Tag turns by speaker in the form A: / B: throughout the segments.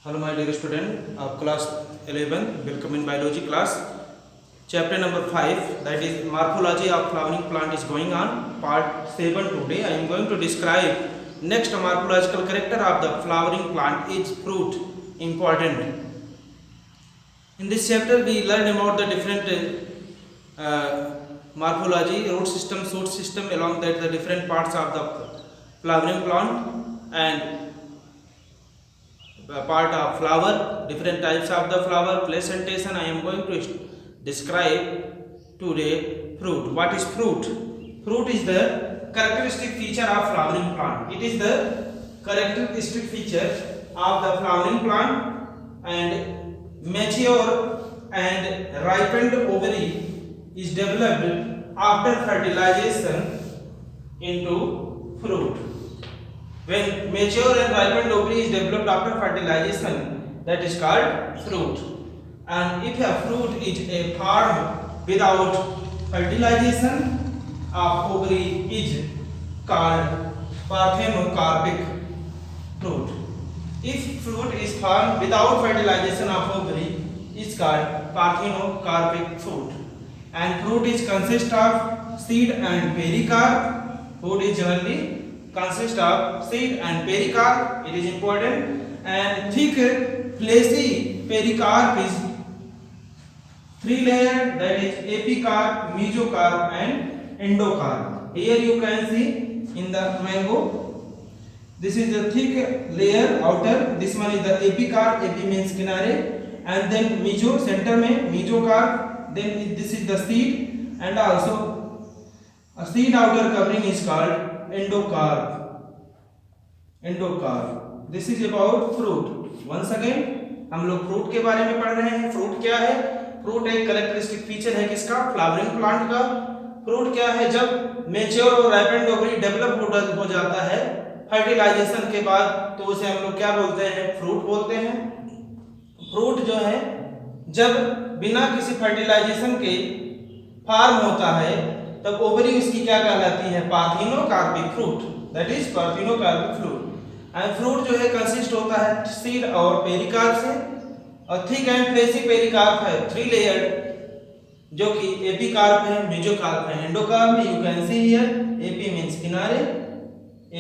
A: Hello my dear student of class 11, welcome in biology class. Chapter number 5, that is morphology of flowering plant is going on. Part 7 today I am going to describe next morphological character of the flowering plant is fruit. Important. In this chapter we learn about the different morphology, root system, shoot system, along that the different parts of the flowering plant and part of flower, different types of the flower, placentation. I am going to describe today fruit. What is fruit? Fruit is the characteristic feature of flowering plant. It is the characteristic feature of the flowering plant, and mature and ripened ovary is developed after fertilization into fruit. When mature and ripened ovary is developed after fertilization, that is called fruit. And if a fruit is a form without fertilization of ovary is called parthenocarpic fruit. If fruit is formed without fertilization of ovary is called parthenocarpic fruit. And fruit is consist of seed and pericarp. Fruit is generally consist of seed and pericarp. It is important. And thick fleshy pericarp is three layer, that is epicarp, mesocarp and endocarp. Here you can see in the mango, this is the thick layer outer, this one is the epicarp, epi means kinare, and then meso center mein mesocarp, then this is the seed, and also a seed outer covering is called endocarp. This is about fruit. Once again हम लोग fruit के बारे में पढ़ रहे हैं. Fruit क्या है? फ्रूट एक कैरेक्टरिस्टिक फीचर है किसका? फ्लावरिंग प्लांट का. फ्रूट क्या है? जब मेच्योर और राइपेंड ओवरी डेवलप हो जाता है फर्टिलाइजेशन के बाद, तो उसे हम लोग क्या बोलते हैं? फ्रूट बोलते हैं. फ्रूट जो है जब बिना किसी फर्टिलाइजेशन के फॉर्म होता है तब ओवरी उसकी क्या कहलाती है? Parthenocarpic fruit. That is parthenocarpic fruit. And fruit जो है कंसिस्ट होता है सीड और पेरिकार्प से, और थिक एंड फ्लेशी पेरिकार्प है, थ्री लेयर्ड, जो कि एपिकार्प है, मेसोकार्प है, एंडोकार्प में you can see here epi means किनारे,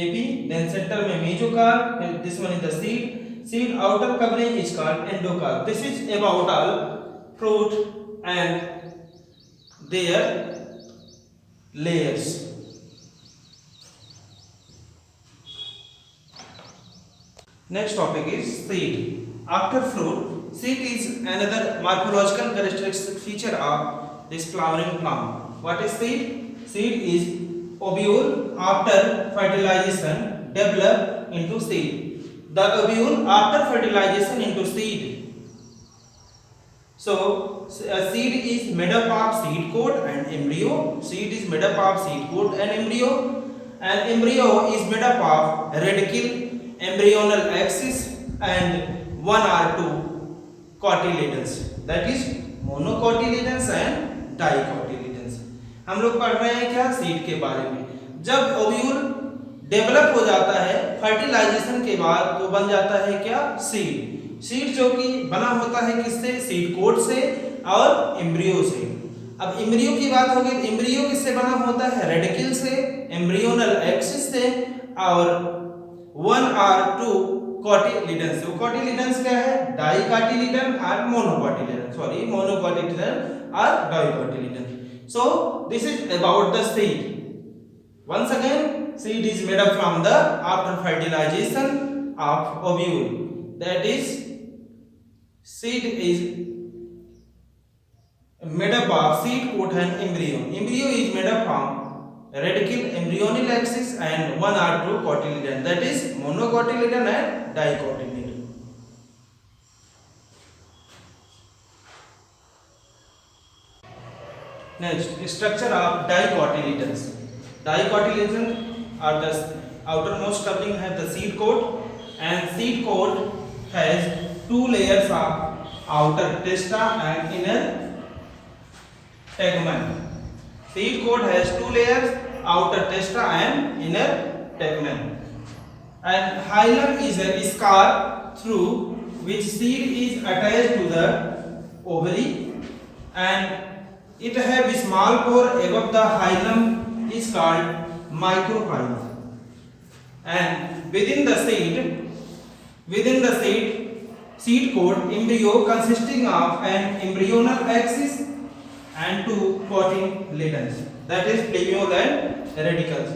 A: एपी देन सेंटर में mesocarp, this one is the seed outer covering is called endocarp. This is about all fruit and their layers. Next topic is seed. After fruit, seed is another morphological characteristic feature of this flowering plant. What is seed? Seed is ovule after fertilization develop into seed. The ovule after fertilization into seed. So a seed is made up of seed coat and embryo. Seed is made up of seed coat and embryo. And embryo is made up of radicle, embryonal axis and one or two cotyledons. That is monocotyledons and dicotyledons. हम लोग पढ़ रहे हैं क्या? Seed के बारे में. जब ओव्यूल डेवलप हो जाता है फर्टिलाइजेशन के बाद तो बन जाता है क्या? सीड. सीड जो कि बना होता है किससे? सीड कोट से और एम्ब्रियो से. अब एम्ब्रियो की बात होगी तो एम्ब्रियो किससे बना होता है? रेडिकल से, एम्ब्रियोनल एक्सिस से और वन और टू कॉटिलिडन से. कॉटिलिडन्स क्या है? डाइकॉटिलिडन और मोनोकॉटिलिडन. सॉरी, मोनोकॉटिलिडन और डाइकॉटिलिडन. So this is about the seed. Once again, seed is made up from the after fertilization of ovule. That is, seed is made up of seed coat and embryo. Embryo is made up from radicle, embryonal axis and one or two cotyledon. That is monocotyledon and dicotyledon. Next, structure of dicotyledons. Dicotyledons are the outermost covering have the seed coat, and seed coat has two layers of outer testa and inner tegmen. Seed coat has two layers, outer testa and inner tegmen. And hilum is a scar through which seed is attached to the ovary and it have a small pore above the hilum is called micropyle. And within the seed coat embryo consisting of an embryonal axis and two cotyledons, that is plumule and radicals.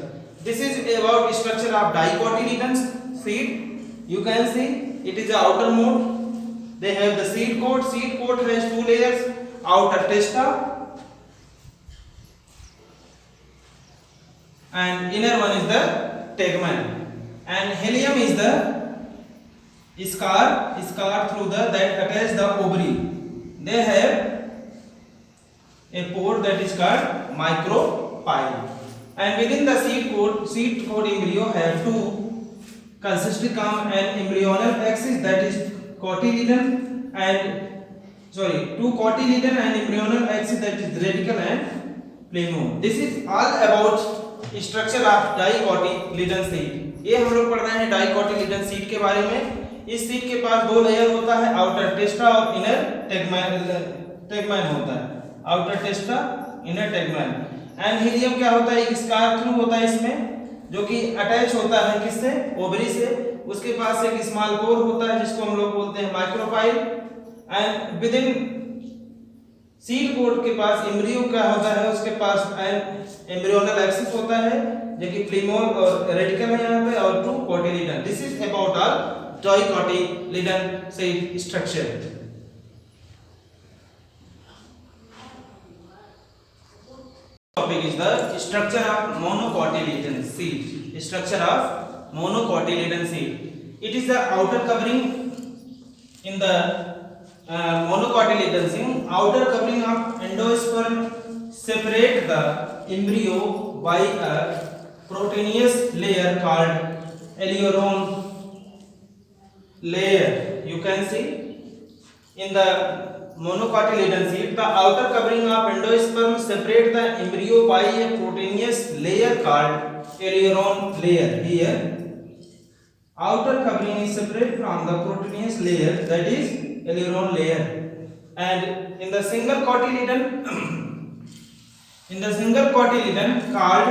A: This is about structure of dicotyledons seed. You can see it is the outer mode. They have the seed coat. Seed coat has two layers, outer testa and inner one is the tegmen. And helium is the scar through the that attach the ovary. They have a pore that is called micropyle. And within the seed coat embryo have two consisting of an embryonal axis, that is cotyledon and two cotyledon and embryonal axis, that is radical and plumule. This is all about structure of dicotyledon seed. ये हम लोग पढ़ रहे हैं dicotyledon seed के बारे में। इस सीड के पास दो लेयर होता है, आउटर टेस्टा और इनर टेगमेन होता है, outer टेस्टा inner tegmen. And helium क्या होता है, एक स्कार थ्रू होता है इसमें, जो कि अटैच होता है किससे, ओवरी से। उसके पास एक स्मॉल पोर होता है जिसको हम लोग बोलते हैं micropyle. And within seed coat के पास एम्ब्रियो क्या होता है, उसके पास एम्ब्रियोनल एक्सिस होता है जो कि प्लीमोल और रेडिकल है यहाँ पे, और two cotyledon. This is about all dicotyledon seed structure. Topic is the structure of monocotyledon seed. Structure of monocotyledon seed. It is the outer covering in the monocotyledon seed. Outer covering of endosperm separate the embryo by a proteinous layer called aleurone layer. You can see in the monocotyledon seed, the outer covering of endosperm separate the embryo by a proteinous layer called aleurone layer. Here, outer covering is separate from the proteinous layer, that is aleurone layer. And in the single cotyledon, called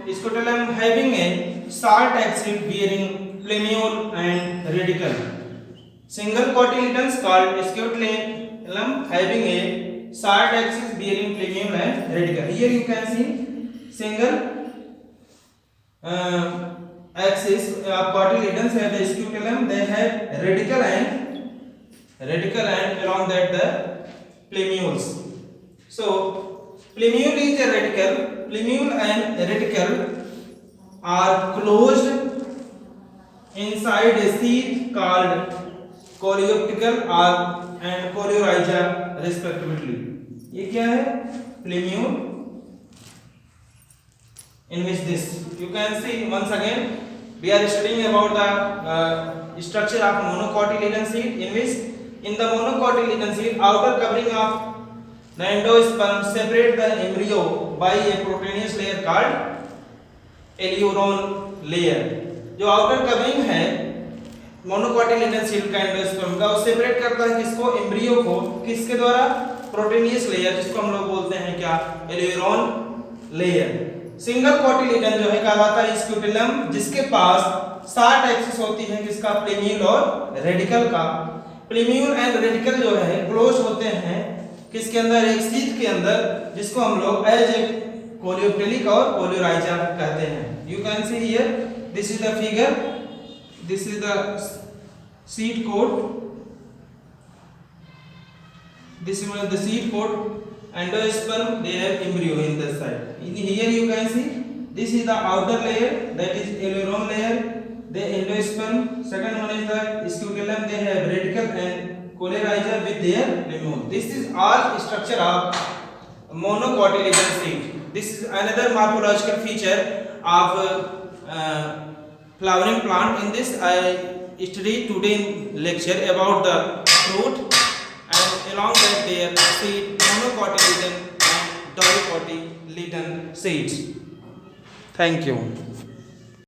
A: scutellum having a short axis bearing plumule and radicle. Single cotyledons called scutellum having a short axis bearing plumule and radicle. Here you can see single axis of cotyledons have the scutellum, they have radicle and along that the plumules. So plumule is a radicle. Plumule and radicle are closed inside a sheath called coleoptical and coleorhiza respectively. ये क्या है, plumule, in which this you can see once again we are studying about the structure of monocotyledon seed, in which in the monocotyledon seed outer covering of the endosperm separate the embryo by a proteinous layer called aleurone layer. जो outer covering है monocotyledon seed का endosperm का, वो separate करता है किसको, embryo को, किसके द्वारा, प्रोटीनियस लेयर, जिसको हम लोग बोलते हैं क्या, एलेयूरोन लेयर। सिंगल कोटिलेडन जो है कहलाता है स्क्यूटेलम, जिसके पास शॉर्ट एक्सिस होती है किसका, प्लीम्यूल और रेडिकल का। प्लीम्यूल एंड रेडिकल जो है क्लोज होते हैं किसके अंदर, एक शीथ के अंदर, जिसको हम लोग एज ए कोलियोप्टेलिक और कोलियोराइजा कहते हैं। You can see here, this is the figure, this is the seed coat, this is the seed coat, endosperm, they have embryo in this side. In here you can see this is the outer layer, that is aleurone layer, the endosperm. Second one is the scutellum, they have radicle and coleorhiza with their plumule. This is all structure of monocotyledon seed. This is another morphological feature of flowering plant. In this I studied today in lecture about the fruit and along that their seed, monocotyledon and dicotyledon seeds. Thank you.